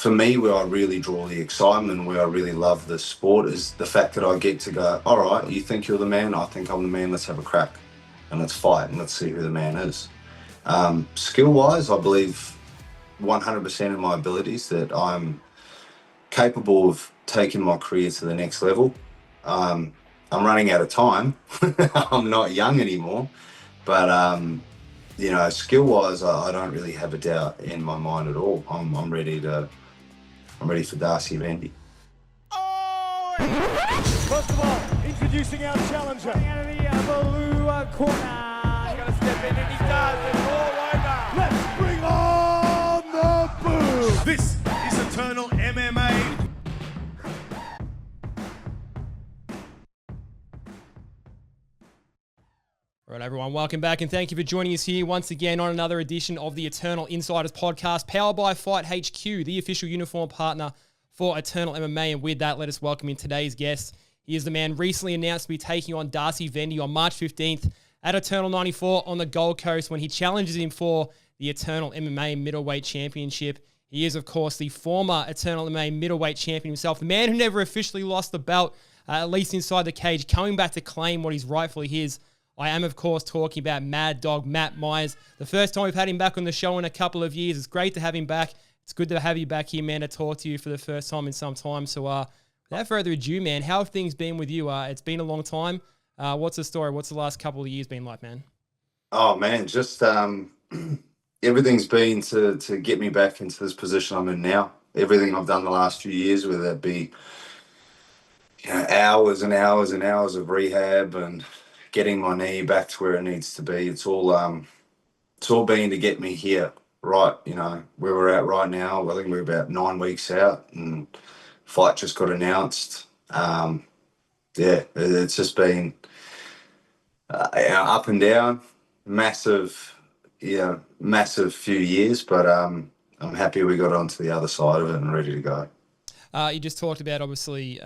for me, where I really draw the excitement, where I really love this sport, is the fact that I get to go, all right, you think you're the man, I think I'm the man, let's have a crack and let's fight and let's see who the man is. Skill-wise, I believe 100% in my abilities, that I'm capable of taking my career to the next level. I'm running out of time. I'm not young anymore, but you know, skill-wise, I don't really have a doubt in my mind at all. I'm ready for Darcy Vendy. Oh! First of all, introducing our challenger. Out of the blue corner. He's going to step in, and he does. It's all over. Let's bring on the boom. This is Eternal MMA. All right, everyone, welcome back, and thank you for joining us here once again on another edition of the Eternal Insiders Podcast, powered by Fight HQ, the official uniform partner for Eternal MMA. And with that, let us welcome in today's guest. He is the man recently announced to be taking on Darcy Vendy on March 15th at Eternal 94 on the Gold Coast when he challenges him for the Eternal MMA Middleweight Championship. He is, of course, the former Eternal MMA Middleweight Champion himself, the man who never officially lost the belt, at least inside the cage, coming back to claim what is rightfully his. I am, of course, talking about Mad Dog Matt Myers. The first time we've had him back on the show in a couple of years. It's great to have him back. It's good to have you back here, man, to talk to you for the first time in some time. So without further ado, man, how have things been with you? It's been a long time. What's the story? What's the last couple of years been like, man? Oh, man, just everything's been to get me back into this position I'm in now. Everything I've done the last few years, whether that be hours and hours and hours of rehab and getting my knee back to where it needs to be. It's all been to get me here, right? Where we're at right now. I think we're about 9 weeks out, and fight just got announced. It's just been up and down, massive few years, but I'm happy we got onto the other side of it and ready to go. You just talked about obviously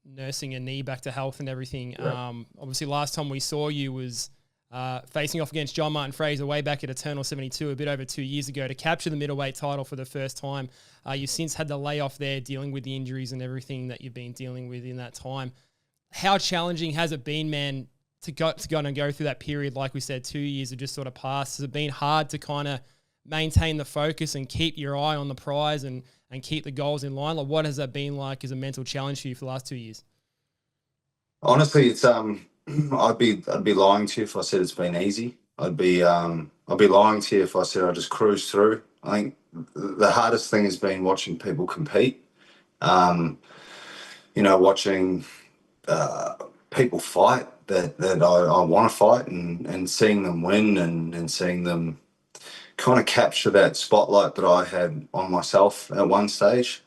nursing a knee back to health and everything. Yeah. Obviously, last time we saw you was facing off against John Martin Fraser way back at Eternal 72 a bit over 2 years ago to capture the middleweight title for the first time. You've since had the layoff there, dealing with the injuries and everything that you've been dealing with in that time. How challenging has it been, man, to go through that period? Like we said, 2 years have just sort of passed. Has it been hard to kind of maintain the focus and keep your eye on the prize and keep the goals in line? Like, what has that been like as a mental challenge for you for the last 2 years? Honestly, it's I'd be lying to you if I said it's been easy. I'd be lying to you if I said I just cruised through. I think the hardest thing has been watching people compete. Watching people fight that I want to fight and seeing them win and seeing them kind of capture that spotlight that I had on myself at one stage.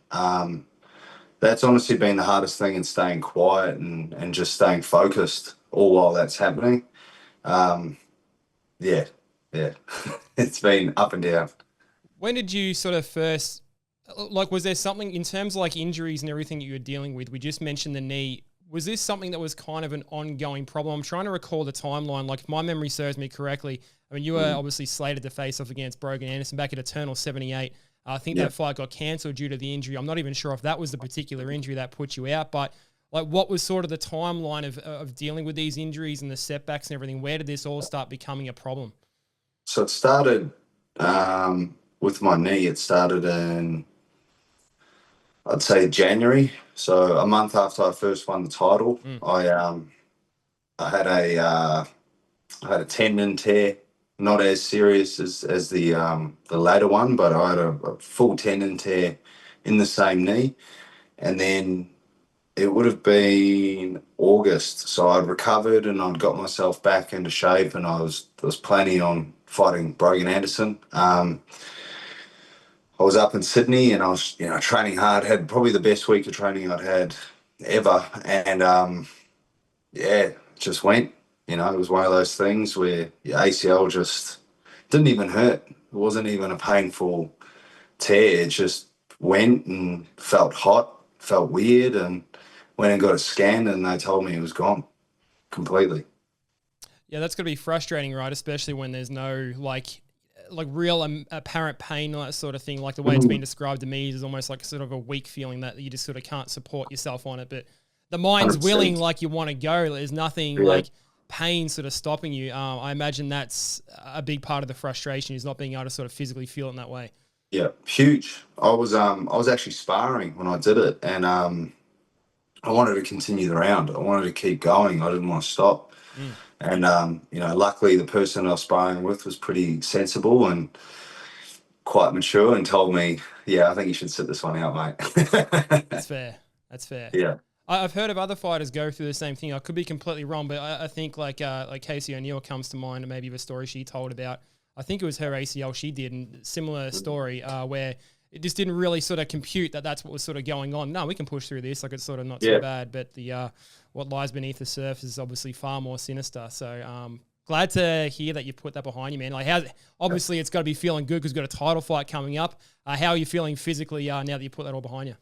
That's honestly been the hardest thing, in staying quiet and just staying focused all while that's happening. It's been up and down. When did you sort of first, was there something in terms of like injuries and everything that you were dealing with? We just mentioned the knee. Was this something that was kind of an ongoing problem? I'm trying to recall the timeline. Like, if my memory serves me correctly, I mean, you were obviously slated to face off against Brogan Anderson back at Eternal 78. I think that fight got cancelled due to the injury. I'm not even sure if that was the particular injury that put you out, but like, what was sort of the timeline of dealing with these injuries and the setbacks and everything? Where did this all start becoming a problem? So it started with my knee. It started in, I'd say, January. So a month after I first won the title, I had a tendon tear. Not as serious as the later one, but I had a full tendon tear in the same knee. And then it would have been August. So I'd recovered and I'd got myself back into shape, and I was planning on fighting Brogan Anderson. I was up in Sydney and I was, training hard, had probably the best week of training I'd had ever. And it just went. It was one of those things where your ACL just didn't even hurt. It wasn't even a painful tear. It just went and felt hot, felt weird, and went and got it scanned, and they told me it was gone completely. Yeah, that's going to be frustrating, right? Especially when there's no, like real apparent pain, that sort of thing. Like the way it's been described to me is almost like sort of a weak feeling that you just sort of can't support yourself on it. But the mind's 100%. willing, like you want to go. There's nothing Yeah. like pain sort of stopping you. I imagine that's a big part of the frustration is not being able to sort of physically feel it in that way. Yeah, huge. I was actually sparring when I did it, and I wanted to continue the round. I wanted to keep going. I didn't want to stop. And luckily the person I was sparring with was pretty sensible and quite mature and told me, "Yeah, I think you should sit this one out, mate." That's fair. That's fair. Yeah. I've heard of other fighters go through the same thing. I could be completely wrong, but I think like Casey O'Neill comes to mind, and maybe the story she told about. I think it was her ACL she did, and similar story where it just didn't really sort of compute that that's what was sort of going on. No, we can push through this. Like it's sort of not too bad, but the what lies beneath the surface is obviously far more sinister. So glad to hear that you put that behind you, man. Like obviously it's got to be feeling good because you've got a title fight coming up. How are you feeling physically now that you put that all behind you?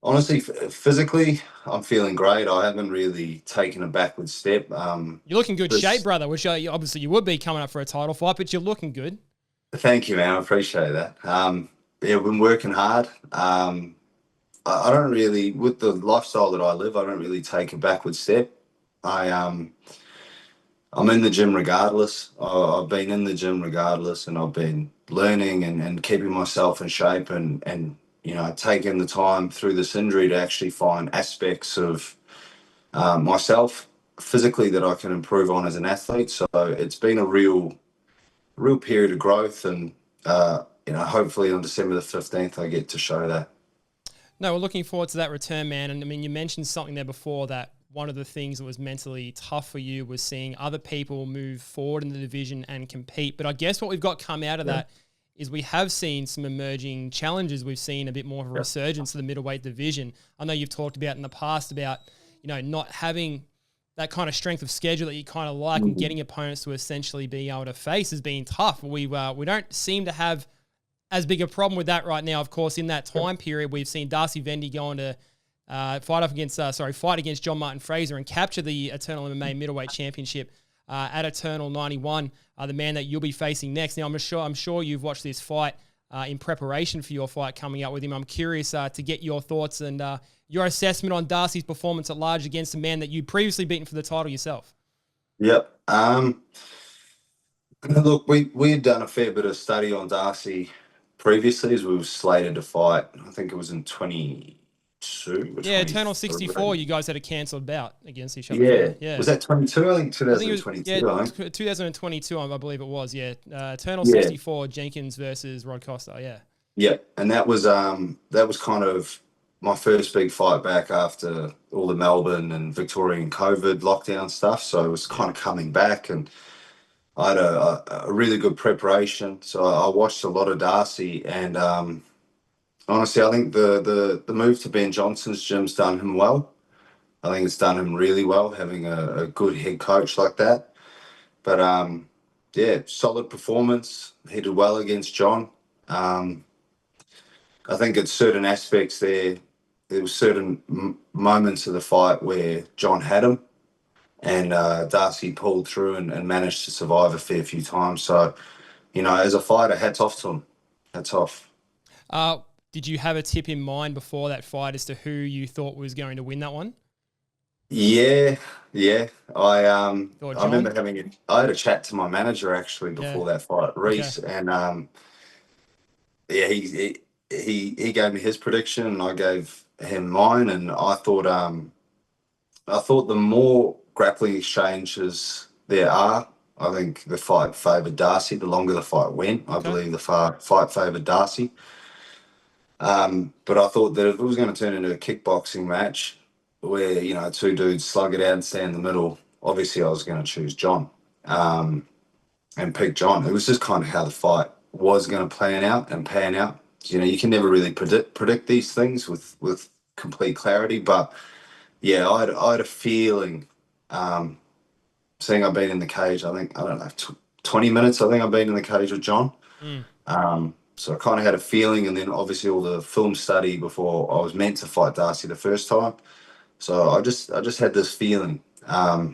Honestly, physically, I'm feeling great. I haven't really taken a backward step. You're looking good shape, brother, which obviously you would be coming up for a title fight, but you're looking good. Thank you, man. I appreciate that. I've been working hard. I don't really, with the lifestyle that I live, I don't really take a backward step. I'm in the gym regardless. I've been in the gym regardless, and I've been learning and keeping myself in shape and taking the time through this injury to actually find aspects of myself physically that I can improve on as an athlete. So it's been a real period of growth, and hopefully on December the 15th I get to show that. No, we're looking forward to that return, man. And I mean, you mentioned something there before that one of the things that was mentally tough for you was seeing other people move forward in the division and compete. But I guess what we've got come out of that is we have seen some emerging challenges. We've seen a bit more of a resurgence of the middleweight division. I know you've talked about in the past about, not having that kind of strength of schedule that you kind of like and getting opponents to essentially be able to face has been tough. We don't seem to have as big a problem with that right now. Of course, in that time period, we've seen Darcy Vendy going to fight against John Martin Fraser and capture the Eternal MMA Middleweight Championship at Eternal 91, the man that you'll be facing next. Now, I'm sure you've watched this fight in preparation for your fight coming up with him. I'm curious to get your thoughts and your assessment on Darcy's performance at large against a man that you previously beaten for the title yourself. Yep. Look, we had done a fair bit of study on Darcy previously as we were slated to fight. I think it was in 22. Yeah, Eternal 64, you guys had a cancelled bout against each other. Yeah. Was that 22? I think 2022. I think it was, 2022, I believe it was, yeah. Eternal 64, Jenkins versus Rod Costa, yeah. Yeah, and that was kind of my first big fight back after all the Melbourne and Victorian COVID lockdown stuff. So it was kind of coming back, and I had a really good preparation. So I watched a lot of Darcy, and honestly, I think the move to Ben Johnson's gym's done him well. I think it's done him really well, having a good head coach like that. But solid performance. He did well against John. I think at certain aspects there was certain moments of the fight where John had him, and Darcy pulled through and managed to survive a fair few times. So, as a fighter, hats off to him. Hats off. Did you have a tip in mind before that fight as to who you thought was going to win that one? Yeah. I remember I had a chat to my manager actually before that fight, Reese, and he gave me his prediction and I gave him mine, and I thought the more grappling exchanges there are, I think the fight favoured Darcy. The longer the fight went, I believe the fight favoured Darcy. But I thought that if it was going to turn into a kickboxing match where, two dudes slug it out and stand in the middle, obviously I was going to choose John and pick John. It was just kind of how the fight was going to pan out. You can never really predict these things with complete clarity. But, yeah, I had a feeling, seeing I've been in the cage, 20 minutes, I think I've been in the cage with John. So I kind of had a feeling, and then obviously all the film study before I was meant to fight Darcy the first time. So I just had this feeling. I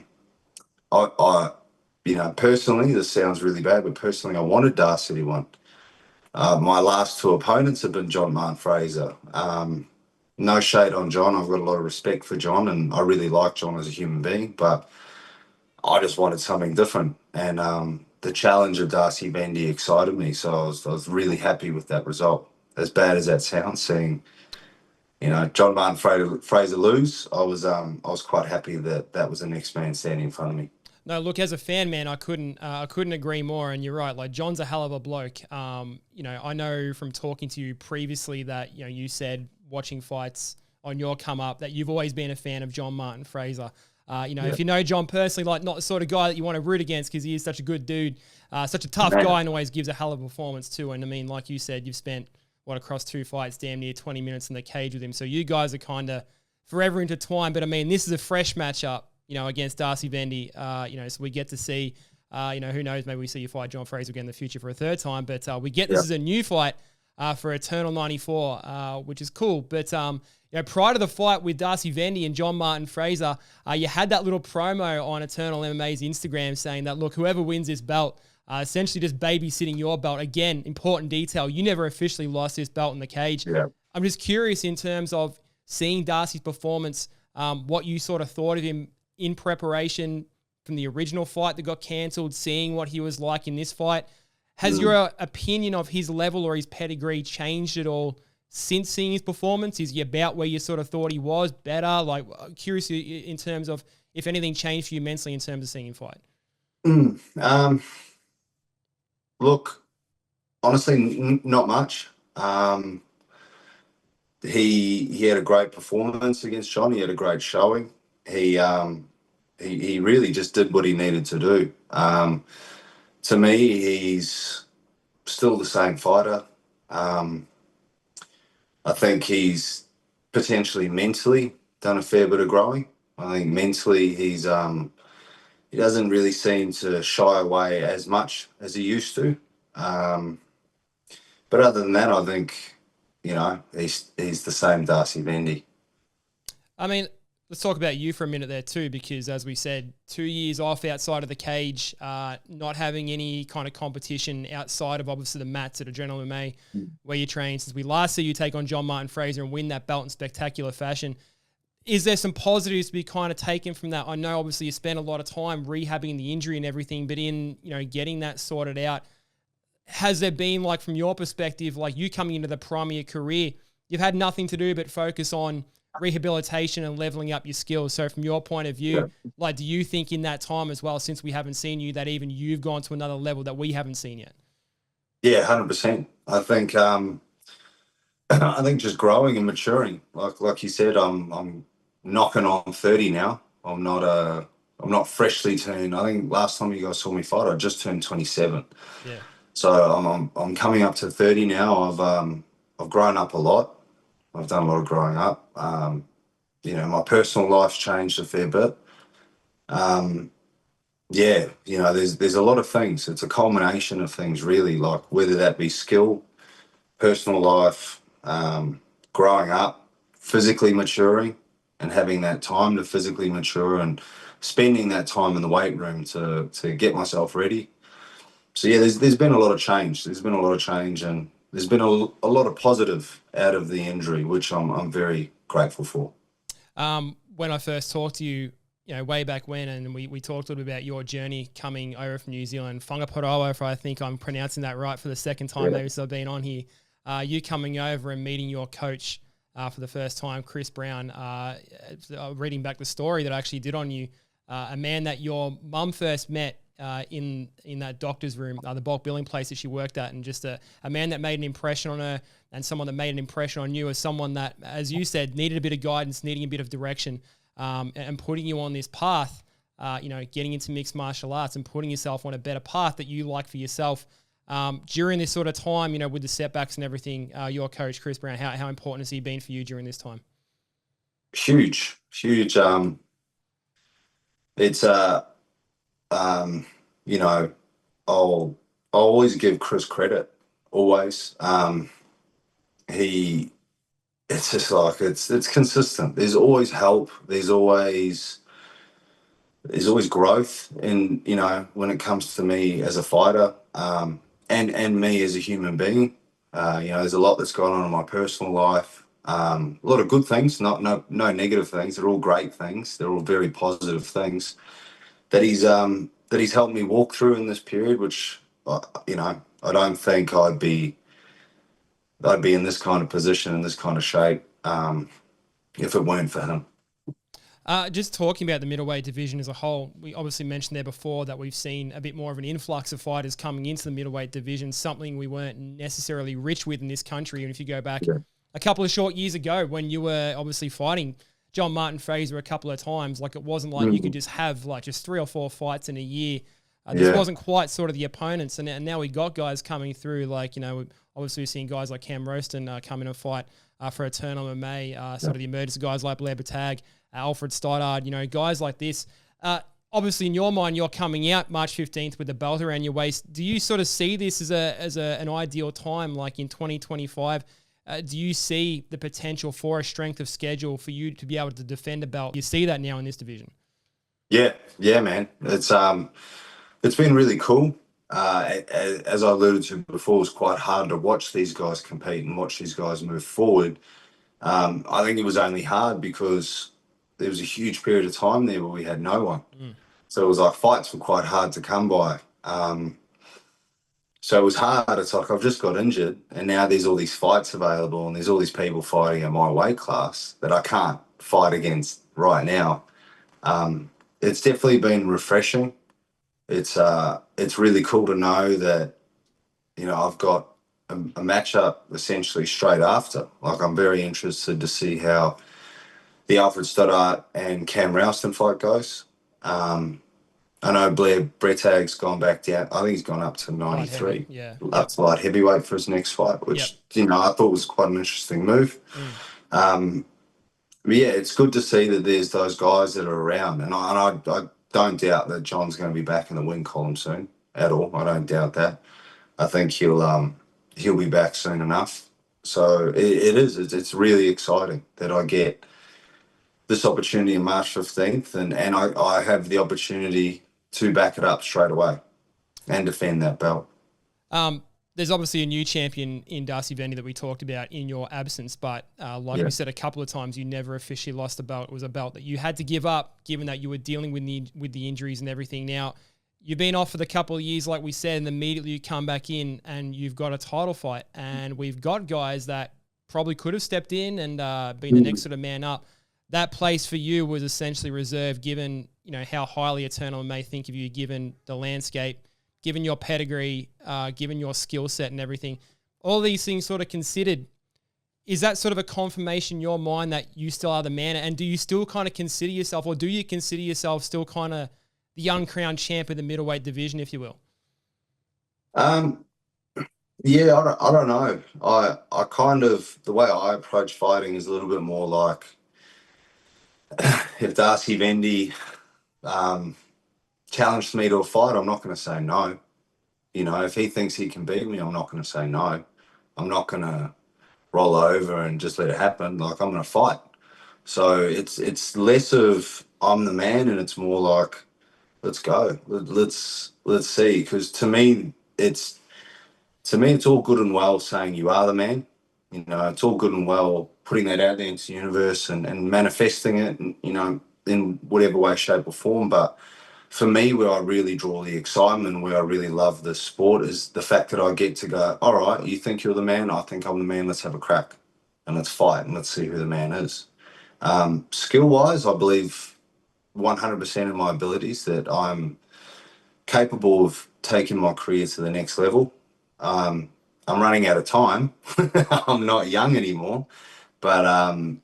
personally, this sounds really bad, but personally, I wanted Darcy to win. My last two opponents have been John Martin Fraser. No shade on John. I've got a lot of respect for John, and I really like John as a human being, but I just wanted something different. And the challenge of Darcy Vendy excited me, so I was really happy with that result. As bad as that sounds, seeing John Martin Fraser lose, I was quite happy that was the next man standing in front of me. No, look, as a fan, man, I couldn't agree more. And you're right. Like, John's a hell of a bloke. I know from talking to you previously that you said watching fights on your come up that you've always been a fan of John Martin Fraser. If you know John personally, like, not the sort of guy that you want to root against because he is such a good dude, such a tough guy, and always gives a hell of a performance too. And I mean, like you said, you've spent across 2 fights, damn near 20 minutes in the cage with him. So you guys are kind of forever intertwined. But I mean, this is a fresh matchup, against Darcy Vendy. So we get to see, who knows, maybe we see you fight John Fraser again in the future for a third time. But we get this as a new fight for Eternal 94, which is cool. But prior to the fight with Darcy Vendy and John Martin Fraser, you had that little promo on Eternal MMA's Instagram saying that, look, whoever wins this belt, essentially just babysitting your belt. Again, important detail. You never officially lost this belt in the cage. Yeah. I'm just curious in terms of seeing Darcy's performance, what you sort of thought of him in preparation from the original fight that got cancelled, seeing what he was like in this fight. Has your opinion of his level or his pedigree changed at all since seeing his performance? Is he about where you sort of thought he was, better? Like, curious in terms of if anything changed for you mentally in terms of seeing him fight. Look, honestly, not much. He had a great performance against John. He had a great showing. He really just did what he needed to do. To me, he's still the same fighter. I think he's potentially mentally done a fair bit of growing. I think mentally he doesn't really seem to shy away as much as he used to. But other than that, I think, he's the same Darcy Vendy. I mean, let's talk about you for a minute there too, because as we said, 2 years off outside of the cage, not having any kind of competition outside of obviously the mats at Eternal MMA where you train. Since we last see you take on John Martin Fraser and win that belt in spectacular fashion, is there some positives to be kind of taken from that? I know obviously you spent a lot of time rehabbing the injury and everything, but in, getting that sorted out, has there been, like, from your perspective, like you coming into the prime of your career, you've had nothing to do but focus on rehabilitation and leveling up your skills. So from your point of view, like, do you think in that time as well, since we haven't seen you, that even you've gone to another level that we haven't seen yet? Yeah, 100%. I think I think just growing and maturing. Like you said, I'm knocking on 30 now. I'm not freshly turned. I think last time you guys saw me fight, I just turned 27. Yeah. So I'm coming up to 30 now. I've grown up a lot. I've done a lot of growing up. My personal life's changed a fair bit. There's a lot of things. It's a culmination of things, really, like whether that be skill, personal life, growing up, physically maturing, and having that time to physically mature and spending that time in the weight room to get myself ready. So yeah, there's been a lot of change. There's been a lot of change, and there's been a lot of positive out of the injury, which I'm very grateful for. When I first talked to you, way back when, and we talked a little bit about your journey coming over from New Zealand, Whangaparaoa, if I think I'm pronouncing that right for the second time maybe since I've been on here, you coming over and meeting your coach for the first time, Chris Brown, reading back the story that I actually did on you, a man that your mum first met in that doctor's room, the bulk billing place that she worked at, and just a man that made an impression on her, and someone that made an impression on you as someone that, as you said, needed a bit of guidance, needing a bit of direction, and putting you on this path, getting into mixed martial arts and putting yourself on a better path that you like for yourself. During this sort of time, with the setbacks and everything, your coach, Chris Brown, how important has he been for you during this time? Huge. It's I'll always give Chris credit, always. It's just like, it's consistent. There's always help. There's always there's always growth in, when it comes to me as a fighter, and me as a human being. There's a lot that's gone on in my personal life. A lot of good things, no negative things. They're all great things. They're all very positive things that he's helped me walk through in this period, which, I don't think I'd be in this kind of position, in this kind of shape, if it weren't for him. Just talking about the middleweight division as a whole, we obviously mentioned there before that we've seen a bit more of an influx of fighters coming into the middleweight division, something we weren't necessarily rich with in this country. And if you go back a couple of short years ago when you were obviously fighting John Martin Fraser a couple of times, like it wasn't like you could just have like just 3 or 4 fights in a year. This wasn't quite sort of the opponents. And now we got guys coming through like, obviously we've seen guys like Cam Roston come in and fight for Eternal MMA, sort of the emergence of guys like Blair Batag, Alfred Stoddard, guys like this. Obviously, in your mind, you're coming out March 15th with the belt around your waist. Do you sort of see this as an ideal time, like in 2025? Do you see the potential for a strength of schedule for you to be able to defend a belt? You see that now in this division? Yeah, man. It's been really cool. As I alluded to before, it was quite hard to watch these guys compete and watch these guys move forward. I think it was only hard because there was a huge period of time there where we had no one. So it was like fights were quite hard to come by. So it was hard. It's like I've just got injured and now there's all these fights available and there's all these people fighting at my weight class that I can't fight against right now. It's definitely been refreshing. It's really cool to know that, I've got a matchup essentially straight after. Like I'm very interested to see how the Alfred Stoddart and Cam Ralston fight goes. I know Blair Batag's gone back down. I think he's gone up to 93. Up to light heavyweight for his next fight, which, I thought was quite an interesting move. But yeah, it's good to see that there's those guys that are around. And I don't doubt that John's going to be back in the win column soon at all. I don't doubt that. I think he'll be back soon enough. So it's really exciting that I get this opportunity in March 15th and I have the opportunity to back it up straight away and defend that belt. There's obviously a new champion in Darcy Vendy that we talked about in your absence, but we said a couple of times, you never officially lost a belt. It was a belt that you had to give up, given that you were dealing with the injuries and everything. Now, you've been off for the couple of years, like we said, and immediately you come back in and you've got a title fight. And we've got guys that probably could have stepped in and been the next sort of man up. That place for you was essentially reserved, given how highly Eternal may think of you, given the landscape, given your pedigree, given your skill set and everything. All these things sort of considered, is that sort of a confirmation in your mind that you still are the man? And do you still kind of consider yourself, or do you consider yourself still kind of the uncrowned champ of the middleweight division, if you will? Yeah, I don't know. I kind of, the way I approach fighting is a little bit more like, if Darcy Vendy challenged me to a fight, I'm not going to say no. If he thinks he can beat me, I'm not going to say no. I'm not going to roll over and just let it happen. Like, I'm going to fight. So it's less of I'm the man, and it's more like, let's go. Let's see. Because to me, it's all good and well saying you are the man. It's all good and well putting that out there into the universe and manifesting it, in whatever way, shape or form. But for me, where I really draw the excitement, where I really love the sport, is the fact that I get to go, all right, you think you're the man, I think I'm the man, let's have a crack and let's fight and let's see who the man is. Skill-wise, I believe 100% in my abilities, that I'm capable of taking my career to the next level. I'm running out of time. I'm not young anymore. But,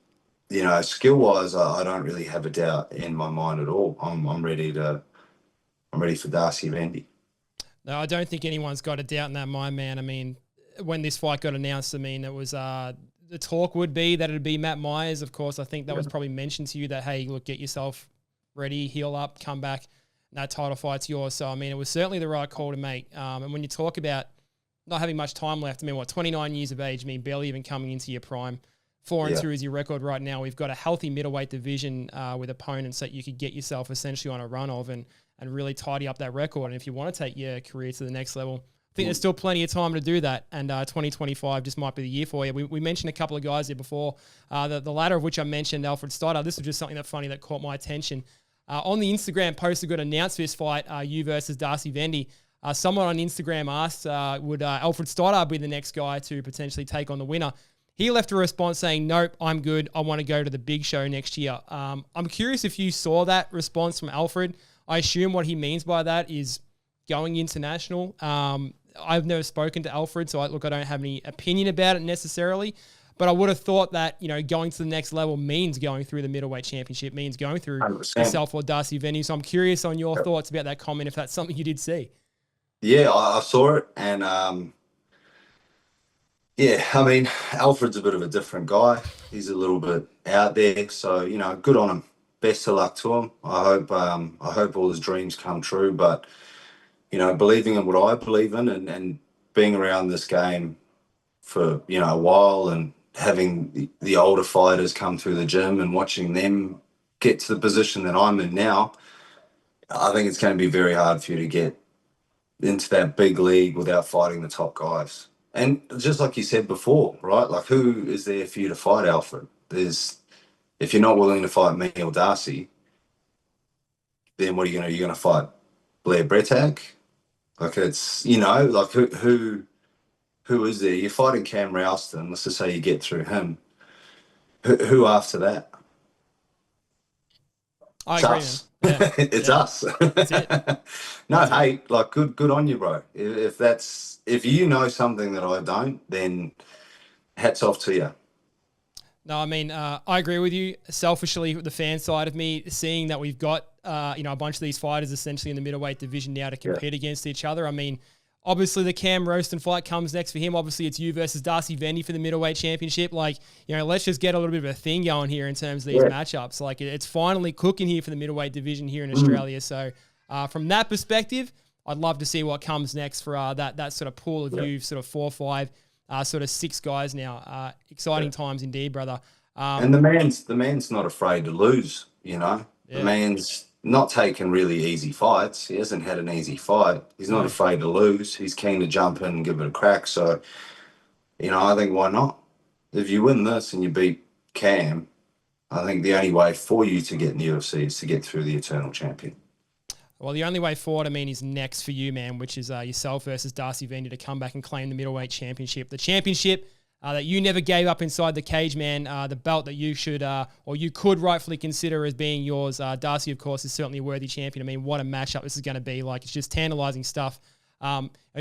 skill-wise, I don't really have a doubt in my mind at all. I'm ready for Darcy Vendy. No, I don't think anyone's got a doubt in that mind, man. I mean, when this fight got announced, it was the talk would be that it'd be Matt Myers. Of course, I think that was probably mentioned to you that, hey, look, get yourself ready, heal up, come back, and that title fight's yours. So, it was certainly the right call to make. And when you talk about not having much time left, 29 years of age, barely even coming into your prime. 4-2 is your record right now. We've got a healthy middleweight division with opponents that you could get yourself essentially on a run of and really tidy up that record. And if you want to take your career to the next level, I think there's still plenty of time to do that. And 2025 just might be the year for you. We mentioned a couple of guys here before, the latter of which I mentioned, Alfred Stoddard. This was just something that caught my attention. On the Instagram post that got announced for this fight, you versus Darcy Vendy, someone on Instagram asked, would Alfred Stoddard be the next guy to potentially take on the winner? He left a response saying, nope, I'm good. I want to go to the big show next year. I'm curious if you saw that response from Alfred. I assume what he means by that is going international. I've never spoken to Alfred, so I don't have any opinion about it necessarily. But I would have thought that, going to the next level means going through the middleweight championship, means going through 100%. yourself or Darcy Vendy. So I'm curious on your thoughts about that comment, if that's something you did see. Yeah, I saw it, and Alfred's a bit of a different guy. He's a little bit out there, so good on him. Best of luck to him. I hope all his dreams come true. But believing in what I believe in, and being around this game for a while, and having the older fighters come through the gym and watching them get to the position that I'm in now, I think it's going to be very hard for you to get into that big league without fighting the top guys. And just like you said before, right? Like, who is there for you to fight, Alfred? If you're not willing to fight me or Darcy, then what are you going to do? You're going to fight Blair Brettag? Like, it's, like who is there? You're fighting Cam Ralston. Let's just say you get through him. Who after that? I agree, us. Yeah. It's us. That's it. No, hey, like, good on you, bro. If you know something that I don't, then hats off to you. No, I mean, I agree with you. Selfishly, the fan side of me, seeing that we've got, a bunch of these fighters essentially in the middleweight division now to compete against each other. I mean, obviously the Cam Ralston fight comes next for him. Obviously, it's you versus Darcy Vendy for the middleweight championship. Like, let's just get a little bit of a thing going here in terms of these matchups. Like, it's finally cooking here for the middleweight division here in Australia. So, from that perspective, I'd love to see what comes next for that sort of pool of you, sort of 4 or 5. Sort of 6 guys now. Exciting times indeed, brother. And the man's not afraid to lose, The man's not taking really easy fights. He hasn't had an easy fight. He's not afraid to lose. He's keen to jump in and give it a crack. So, I think why not? If you win this and you beat Cam, I think the only way for you to get in the UFC is to get through the Eternal Champion. Well, the only way forward, is next for you, man, which is yourself versus Darcy Vendy to come back and claim the middleweight championship. The championship that you never gave up inside the cage, man. The belt that you should, or you could rightfully consider as being yours. Darcy, of course, is certainly a worthy champion. What a matchup this is going to be. Like, it's just tantalizing stuff.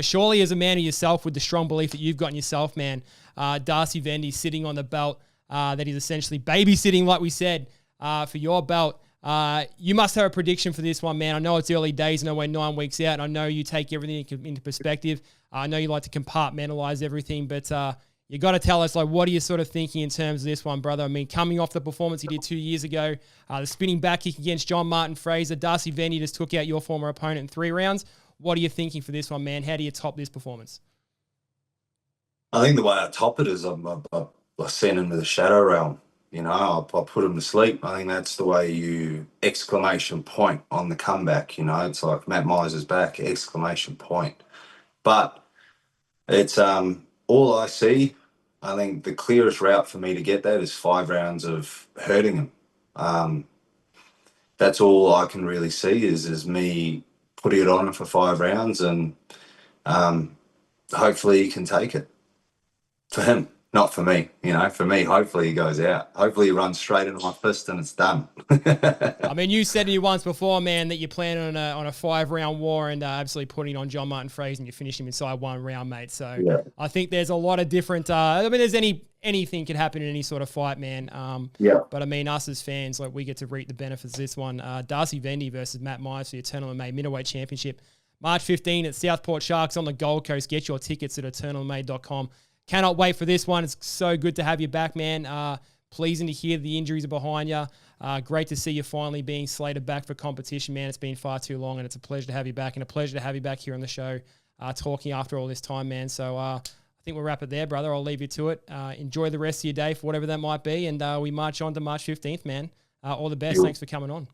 Surely as a man of yourself, with the strong belief that you've got in yourself, man, Darcy Vendy sitting on the belt that he's essentially babysitting, like we said, for your belt. You must have a prediction for this one, man. I know it's early days. I know we're 9 weeks out. And I know you take everything into perspective. I know you like to compartmentalize everything, but you got to tell us, like, what are you sort of thinking in terms of this one, brother? Coming off the performance he did 2 years ago, the spinning back kick against John Martin Fraser, Darcy Vendy just took out your former opponent in 3 rounds. What are you thinking for this one, man? How do you top this performance? I think the way I top it is I send him to the shadow realm. I'll put him to sleep. I think that's the way you exclamation point on the comeback. It's like Matt Miser's back, exclamation point. But it's all I see. I think the clearest route for me to get that is 5 rounds of hurting him. That's all I can really see is me putting it on him for 5 rounds, and hopefully he can take it. For him. Not for me, For me, hopefully he goes out. Hopefully he runs straight into my fist and it's done. You said to me once before, man, that you plan on a 5-round war and absolutely putting on John Martin Fraser, and you finish him inside 1 round, mate. So I think there's a lot of different. There's anything can happen in any sort of fight, man. But us as fans, like, we get to reap the benefits of this one. Darcy Vendy versus Matt Myers for the Eternal MMA Middleweight Championship, March 15 at Southport Sharks on the Gold Coast. Get your tickets at eternalmma.com. Cannot wait for this one. It's so good to have you back, man. Pleasing to hear the injuries are behind you. Great to see you finally being slated back for competition, man. It's been far too long, and it's a pleasure to have you back, and a pleasure to have you back here on the show talking after all this time, man. So I think we'll wrap it there, brother. I'll leave you to it. Enjoy the rest of your day for whatever that might be. And we march on to March 15th, man. All the best. Thanks for coming on.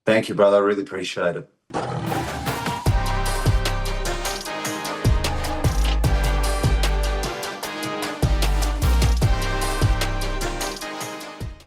Thank you, brother. I really appreciate it.